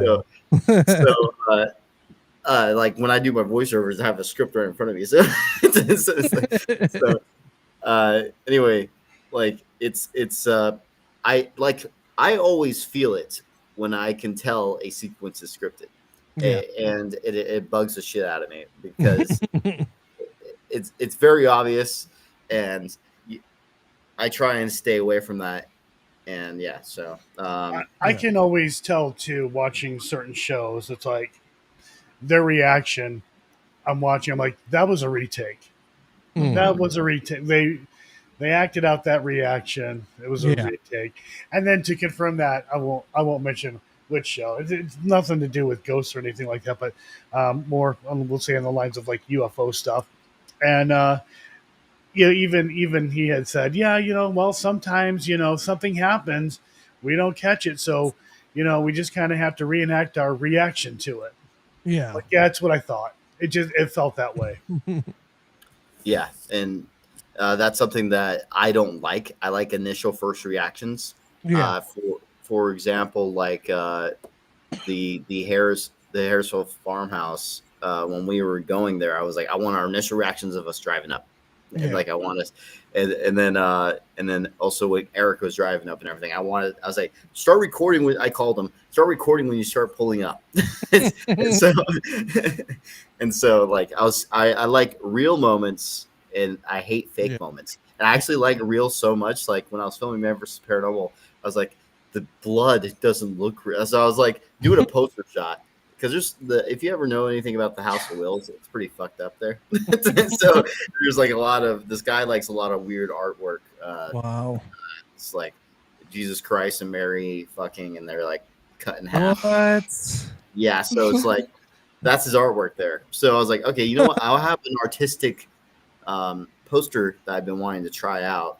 like when I do my voiceovers, I have a script right in front of me. Anyway, like I always feel it when I can tell a sequence is scripted. Yeah. And it bugs the shit out of me because it's very obvious, and I try and stay away from that. And yeah, so I can always tell too, watching certain shows. It's like their reaction. I'm watching. I'm like, that was a retake. That was a retake. They acted out that reaction. It was a retake. And then to confirm that, I won't mention which show. It's nothing to do with ghosts or anything like that, but more we'll say on the lines of like UFO stuff. And even he had said, well, sometimes something happens, we don't catch it, so we just kind of have to reenact our reaction to it. Yeah, like, that's what I thought. It felt that way. Yeah, and that's something that I don't like. I like initial first reactions. Yeah. For example, like the Harrisville farmhouse. When we were going there, I was like, I want our initial reactions of us driving up. And like I want us, and then also when Eric was driving up and everything, I was like, start recording when I called him. Start recording when you start pulling up. and so like I like real moments and I hate fake moments. And I actually like real so much. Like when I was filming Man vs. Paranormal, I was like, the blood doesn't look real. So I was like doing a poster shot. Because if you ever know anything about the House of Wills, it's pretty fucked up there. So there's like this guy likes a lot of weird artwork. Wow. It's like Jesus Christ and Mary fucking, and they're like cut in half. What? Yeah, so it's like that's his artwork there. So I was like, okay, you know what? I'll have an artistic poster that I've been wanting to try out.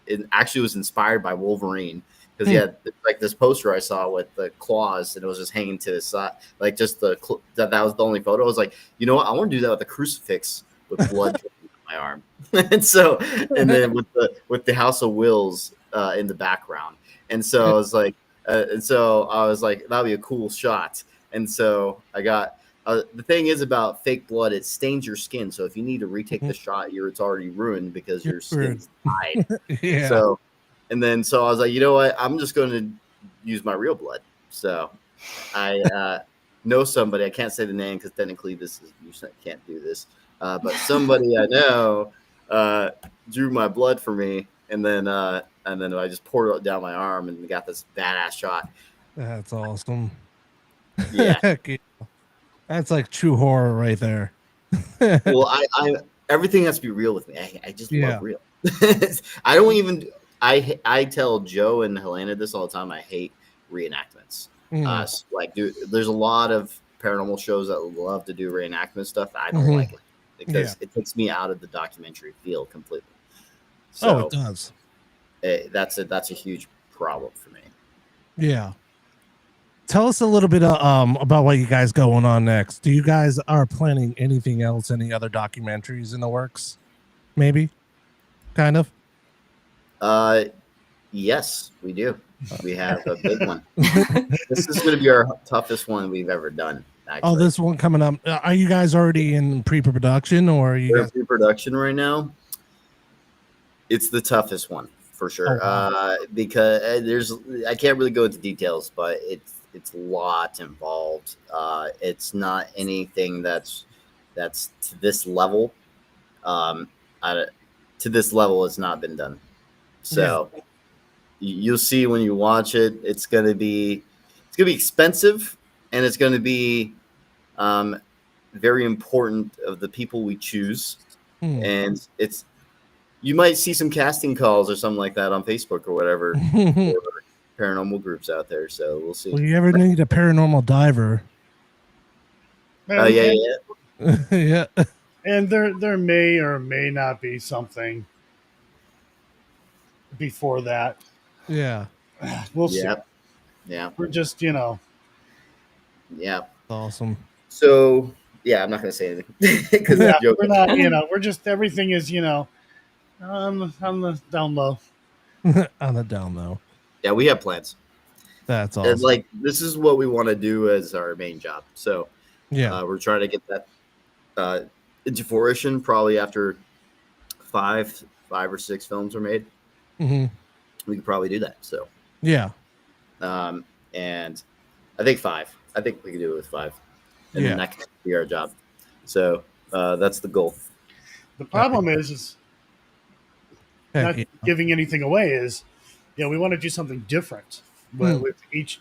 It actually was inspired by Wolverine. Because like this poster I saw with the claws, and it was just hanging to the side, like just that was the only photo. I was like, you know what? I want to do that with a crucifix with blood on my arm, and then with the House of Wills in the background. And so I was like, that'd be a cool shot. And so I got the thing is about fake blood, it stains your skin. So if you need to retake the shot, it's already ruined because your skin's dyed. Yeah. So I was like, you know what? I'm just going to use my real blood. So I know somebody. I can't say the name because technically you can't do this. But somebody I know drew my blood for me, and then I just poured it down my arm and got this badass shot. That's awesome. Yeah, that's like true horror right there. Well, I everything has to be real with me. I just love real. I don't even. I tell Joe and Helena this all the time. I hate reenactments. There's a lot of paranormal shows that love to do reenactment stuff. I don't like it because it takes me out of the documentary field completely. So it does. That's a huge problem for me. Yeah. Tell us a little bit about what you guys going on next. Do you guys are planning anything else? Any other documentaries in the works? Maybe, kind of. Yes, we do. We have a big one. This is going to be our toughest one we've ever done. Actually. Oh, this one coming up. Are you guys already in pre-production, or are you in pre-production right now? It's the toughest one for sure. Because I can't really go into details, but it's a lot involved. It's not anything that's to this level. To this level, it's not been done. So you'll see when you watch it. It's gonna be expensive, and it's gonna be very important of the people we choose. And you might see some casting calls or something like that on Facebook or whatever for paranormal groups out there. So we'll see. Well, you ever need a paranormal diver? Yeah. Yeah. And there may or may not be something before that. Yeah. We'll see. Yeah. We're just, Yeah. Awesome. So, yeah, I'm not going to say anything. Because we're not, we're just, everything is, on the down low. On the down low. Yeah, we have plans. That's awesome. And, like, this is what we want to do as our main job. So, we're trying to get that into fruition probably after five or six films are made. We could probably do that. So and I think 5. I think we can do it with 5, and then that can be our job. So that's the goal. The problem is not yeah. giving anything away, is we want to do something different with each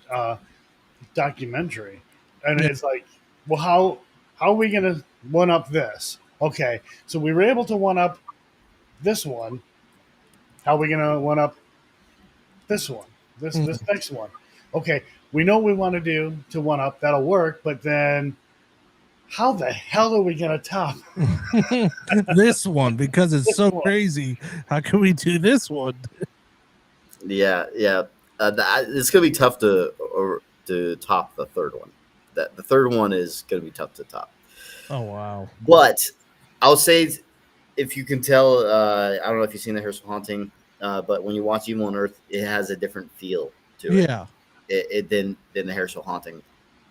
documentary, and it's like, well, how are we going to one up this? Okay, so we were able to one up this one. How are we going to one up this one? This next one? Okay, we know what we want to do to one up. That'll work, but then how the hell are we going to top this one? Because it's so one? crazy. How can we do this one? Yeah. It's gonna be tough to top the third one. The third one is gonna be tough to top. Oh wow! But I'll say, if you can tell, I don't know if you've seen the Hersal Haunting, but when you watch Evil on Earth, it has a different feel to it. Yeah. Than the Hersal Haunting.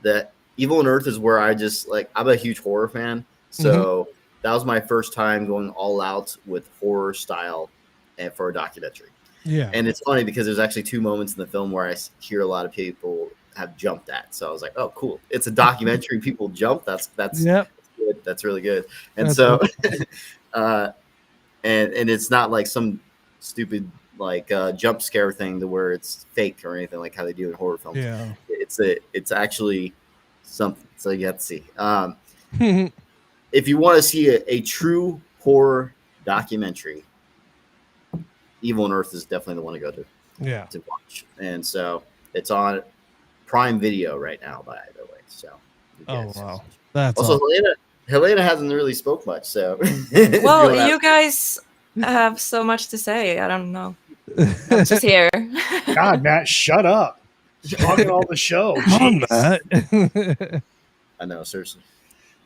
The Evil on Earth is where I just I'm a huge horror fan, so that was my first time going all out with horror style and for a documentary. Yeah. And it's funny because there's actually 2 moments in the film where I hear a lot of people have jumped at. So I was like, oh, cool. It's a documentary. People jump. That's yep. good. That's really good. And That's so, and it's not like some stupid jump scare thing to where it's fake or anything like how they do in horror films. Yeah. It's actually something. So you have to see. If you want to see a true horror documentary, Evil on Earth is definitely the one to go to. Yeah. To watch. And so it's on Prime Video right now, by the way. So wow. That's also awesome. Helena hasn't really spoke much, so well, you guys have so much to say. I don't know. I'm just here. God, Matt, shut up. You're talking all the show. Come on, Matt. I know, seriously.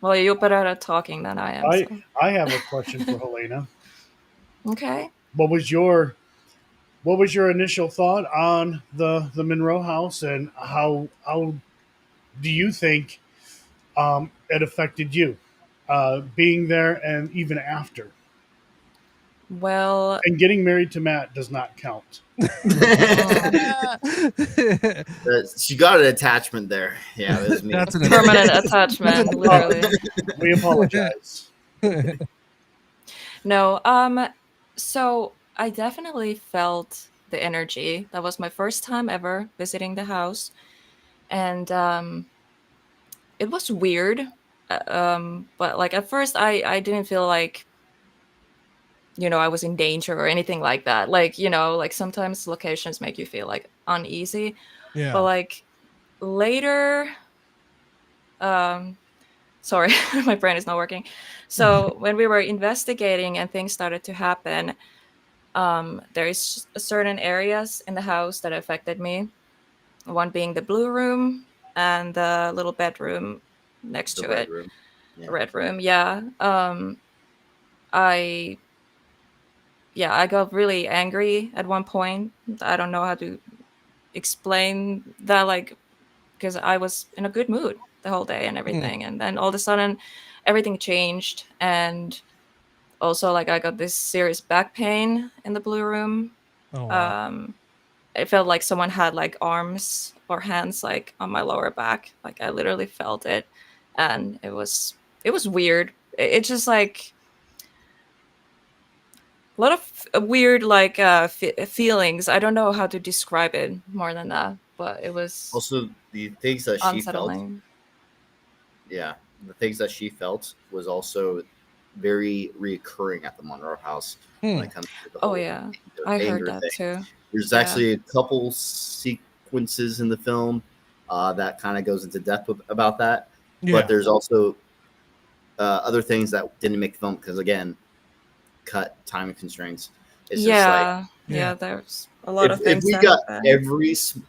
Well, you're better at talking than I am. I have a question for Helena. Okay. What was your initial thought on the Monroe house, and how do you think it affected you being there and even after? Well, and getting married to Matt does not count. She got an attachment there. Yeah, it was me. That's an permanent attachment, literally. We apologize. No, so I definitely felt the energy. That was my first time ever visiting the house, and it was weird. But at first, I didn't feel like, I was in danger or anything like that. Sometimes locations make you feel uneasy. Yeah. But later, sorry, my brain is not working. So when we were investigating and things started to happen, there is certain areas in the house that affected me. One being the blue room and the little bedroom next to it. Yeah. Red room, yeah. I got really angry at one point. I don't know how to explain that, because I was in a good mood the whole day and everything. And then all of a sudden, everything changed. And also, I got this serious back pain in the blue room. Oh, wow. It felt like someone had arms or hands on my lower back. I literally felt it. And it was weird. It's just a lot of weird feelings. I don't know how to describe it more than that, but it was also the things that unsettling. She felt. Yeah, the things that she felt was also very reoccurring at the Monroe house when it comes to the whole I heard that thing. too. There's actually a couple sequences in the film that kind of goes into depth about that, but there's also other things that didn't make the film because, again, cut timing constraints. It's just there's a lot of things. If we got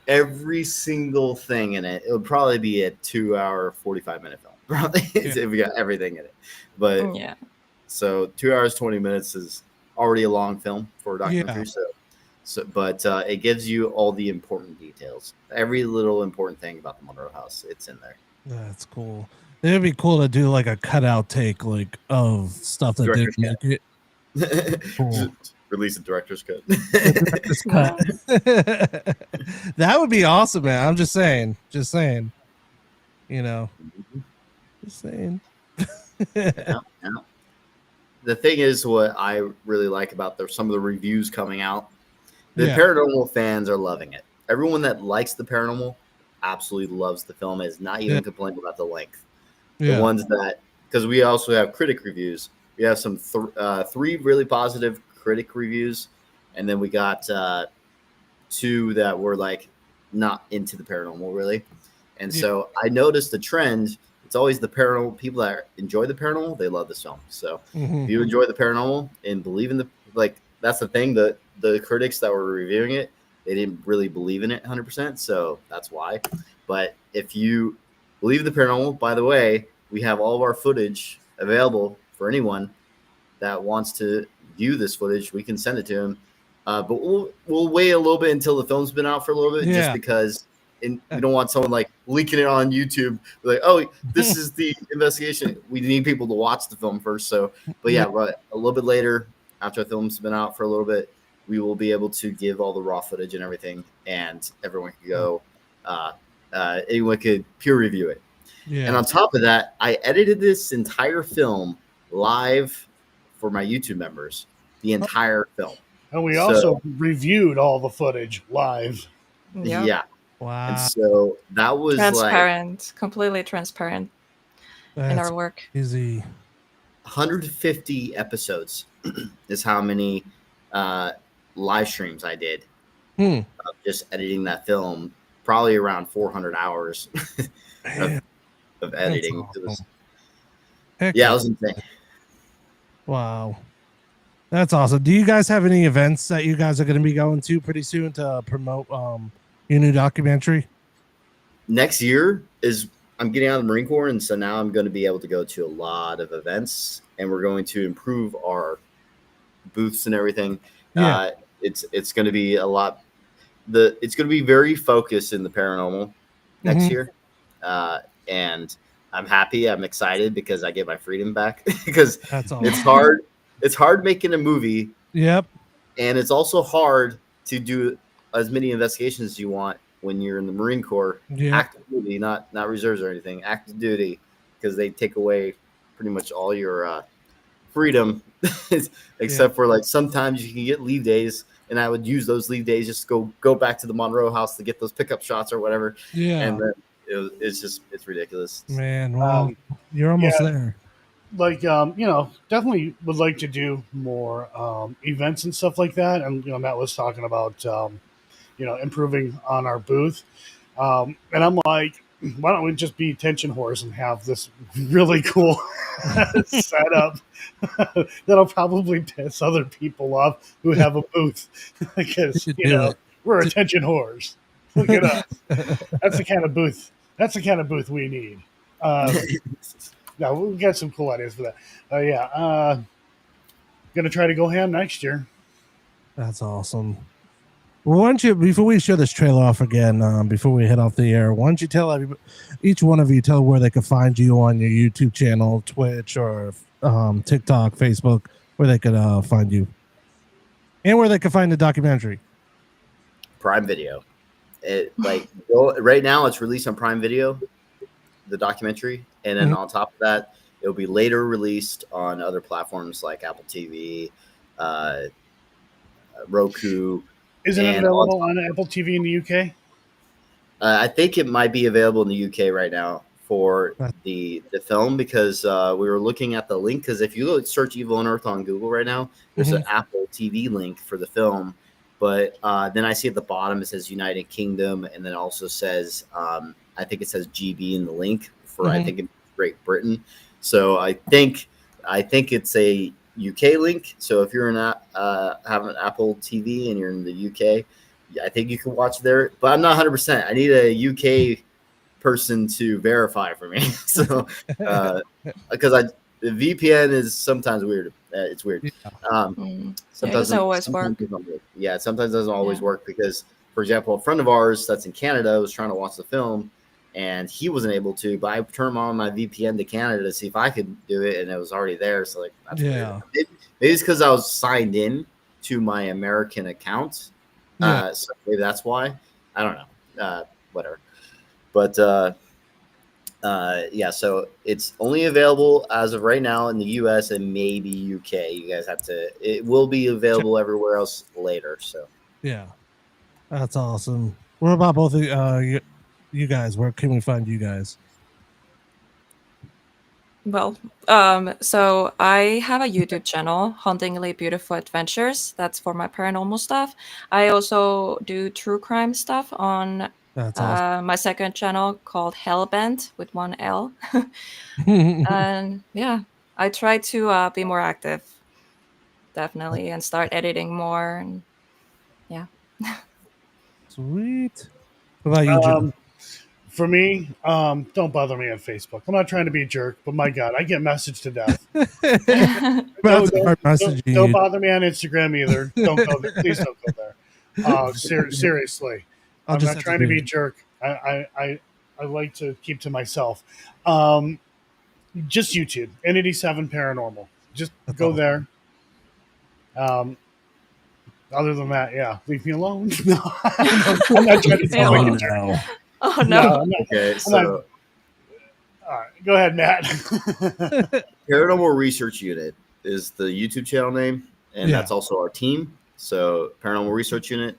every single thing in it, it would probably be a 2-hour, 45-minute film. Probably if we got everything in it. But so 2 hours, 20 minutes is already a long film for a documentary. But it gives you all the important details. Every little important thing about the Monroe house, it's in there. That's cool. It'd be cool to do a cutout take of stuff that didn't make it. Cool. Release a director's cut. That would be awesome, man. I'm just saying. Just saying. Just saying. the thing is, what I really like about some of the reviews coming out, the Yeah. paranormal fans are loving it. Everyone that likes the paranormal absolutely loves the film, is not even complaining about the length. The ones that, because we also have critic reviews, we have some 3 really positive critic reviews, and then we got 2 that were like not into the paranormal really. And so I noticed the trend. It's always the paranormal people that enjoy the paranormal, they love this film. So if you enjoy the paranormal and believe in that's the thing, the critics that were reviewing it, they didn't really believe in it 100%, so that's why. But if you believe in the paranormal, by the way, we have all of our footage available for anyone that wants to view this footage. We can send it to them, but we'll wait a little bit until the film's been out for a little bit, just because we don't want someone like leaking it on YouTube, like, oh, this is the investigation. We need people to watch the film first. So, but a little bit later, after the film's been out for a little bit, we will be able to give all the raw footage and everything, and everyone can go. Anyone could peer review it. Yeah. And on top of that, I edited this entire film live for my YouTube members, the entire film. And we also reviewed all the footage live. Yep. Yeah. Wow. And so that was transparent, completely transparent in our work. Easy. 150 episodes is how many live streams I did of just editing that film. Probably around 400 hours of editing. Awesome. It was insane. Wow. That's awesome. Do you guys have any events that you guys are going to be going to pretty soon to promote your new documentary? Next year I'm getting out of the Marine Corps, and so now I'm going to be able to go to a lot of events, and we're going to improve our booths and everything. Yeah. It's going to be a lot. It's going to be very focused in the paranormal next year, and I'm happy. I'm excited because I get my freedom back. Because that's awesome. It's hard. It's hard making a movie. Yep. And it's also hard to do as many investigations as you want when you're in the Marine Corps. Yeah. Active duty, not reserves or anything. Active duty, because they take away pretty much all your freedom, except for like sometimes you can get leave days. And I would use those leave days just to go back to the Monroe house to get those pickup shots or whatever. Yeah. And then it's ridiculous. Man, well, you're almost there. Like, definitely would like to do more events and stuff like that. And, Matt was talking about, improving on our booth. And I'm like, why don't we just be Tension Horse and have this really cool setup that'll probably piss other people off who have a booth because we're Attention Whores. Look at us. That's the kind of booth. That's the kind of booth we need. No, we've got some cool ideas for that. Gonna try to go ham next year. That's awesome. Well, why don't you, before we show this trailer off again, before we head off the air, why don't you tell each one of you where they can find you on your YouTube channel, Twitch, or TikTok, Facebook, where they could find you, and where they can find the documentary. Prime Video. Right now it's released on Prime Video, the documentary, and then on top of that, it'll be later released on other platforms like Apple TV, Roku. Isn't it available on Apple TV in the UK? I think it might be available in the UK right now for the film, because we were looking at the link. Because if you go search Evil Unearthed on Google right now, there's an Apple TV link for the film. But then I see at the bottom it says United Kingdom, and then it also says I think it says GB in the link for I think in Great Britain. So I think it's a UK link. So if you're have an Apple TV and you're in the UK, I think you can watch there. But I'm not 100%. I need a UK person to verify for me. So because the VPN is sometimes weird. It's weird. Sometimes it doesn't always work. Yeah, sometimes it doesn't always work because, for example, a friend of ours that's in Canada was trying to watch the film, and he wasn't able to. But I turned on my VPN to Canada to see if I could do it, and it was already there. So that's weird. Maybe it's because I was signed in to my American account. So maybe that's why. I don't know. Whatever. But Yeah, so it's only available as of right now in the US and maybe UK. You guys have to, it will be available everywhere else later. So, Yeah, that's awesome. What about both of you guys? Where can we find you guys? Well, so I have a YouTube channel, Hauntingly Beautiful Adventures. That's for my paranormal stuff. I also do true crime stuff on That's awesome. my second channel called Hellbent with one L. And yeah, I try to be more active, definitely, and start editing more. And yeah. Sweet. What about you, Jim? For me, don't bother me on Facebook. I'm not trying to be a jerk, but my God, I get messaged to death. Don't bother me on Instagram either. Don't go there. Please don't go there. Seriously, I'm not trying to be a jerk. I like to keep to myself. Just YouTube, N87 Paranormal. Just go there. Other than that, yeah, leave me alone. No, I'm not trying to sound like a jerk. Oh no. Okay, so all right, go ahead, Matt. Paranormal Research Unit is the YouTube channel name, and that's also our team. So Paranormal Research Unit,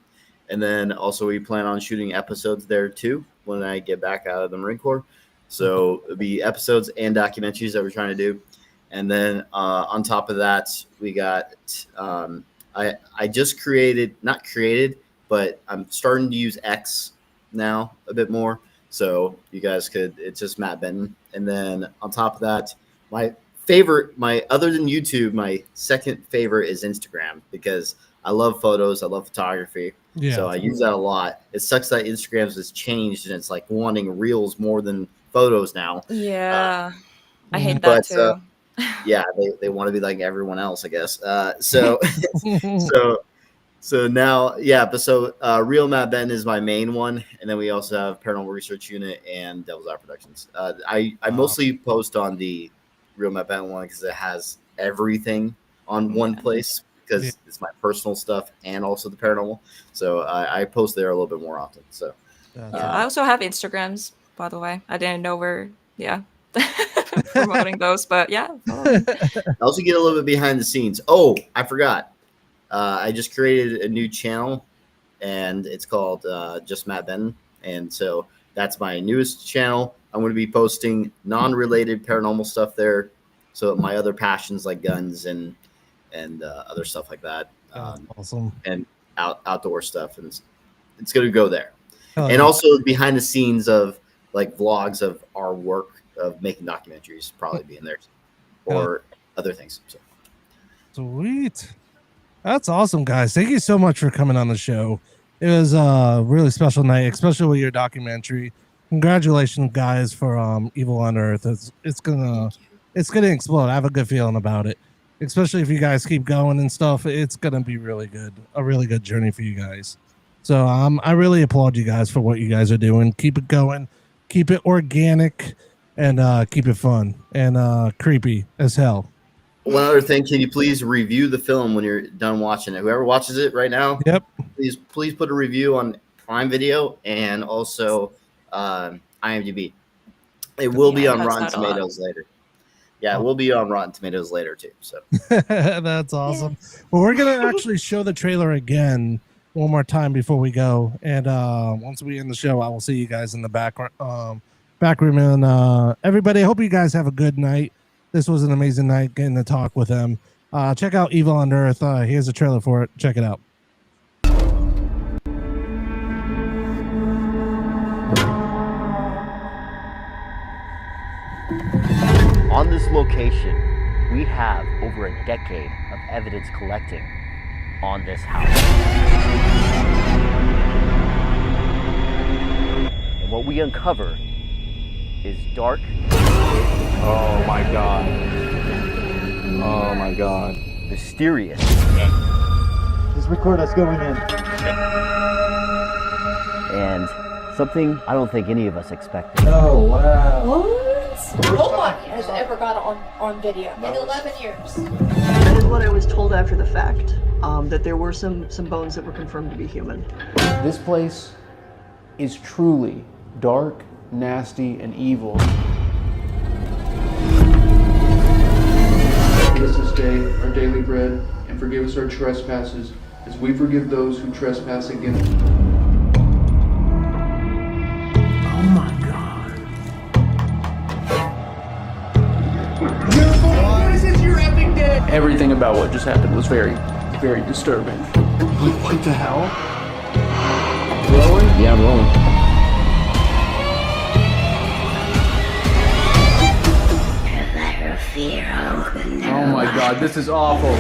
and then also we plan on shooting episodes there too when I get back out of the Marine Corps. So it'll be episodes and documentaries that we're trying to do, and then on top of that, we got I just not created, but I'm starting to use X now a bit more, so you guys it's just Matt Benton. And then on top of that, my other than YouTube, my second favorite is Instagram, because I love photos, I love photography, so I use that a lot. It sucks that Instagram has changed and it's like wanting reels more than photos now. Yeah, I hate that too. Yeah, they want to be like everyone else, I guess. So now, but so Real Matt Benton is my main one, and then we also have Paranormal Research Unit and Devil's Eye Productions. I mostly post on the Real Matt Benton one because it has everything on one place, because it's my personal stuff and also the paranormal. So I post there a little bit more often. So I also have Instagrams, by the way. I didn't know we're promoting those, but yeah. I also get a little bit behind the scenes. Oh, I forgot. I just created a new channel, and it's called Just Matt Benton. And so that's my newest channel. I'm going to be posting non-related paranormal stuff there. So my other passions like guns and other stuff like that. Awesome. And outdoor stuff. And it's going to go there. And also behind the scenes of like vlogs of our work of making documentaries probably be in there, or other things. So. Sweet. That's awesome, guys. Thank you so much for coming on the show. It was a really special night, especially with your documentary. Congratulations, guys, for Evil on Earth. It's gonna explode. I have a good feeling about it, especially if you guys keep going and stuff. It's gonna be really good, a really good journey for you guys. So I really applaud you guys for what you guys are doing. Keep it going, keep it organic, and keep it fun and creepy as hell. One other thing, can you please review the film when you're done watching it? Whoever watches it right now, please put a review on Prime Video and also IMDb. It will be on Rotten Tomatoes later. Yeah, it will be on Rotten Tomatoes later too. So that's awesome. Well, we're gonna actually show the trailer again one more time before we go, and once we end the show, I will see you guys in the back room. And everybody, I hope you guys have a good night. This was an amazing night getting to talk with them. Check out Evil on Earth. Here's a trailer for it. Check it out. On this location, we have over a decade of evidence collecting on this house. And what we uncover is dark. Oh my God. Oh my God. Mysterious. Just record us going in. And something I don't think any of us expected. Oh, wow. What? Nobody has ever got on video in 11 years. That is what I was told after the fact, that there were some bones that were confirmed to be human. This place is truly dark, nasty, and evil. us this day our daily bread, and forgive us our trespasses, as we forgive those who trespass against us. Oh my God. This is your epic day! Everything about what just happened was very, very disturbing. What the hell? Rolling? Yeah, I'm rolling. Oh my God, this is awful.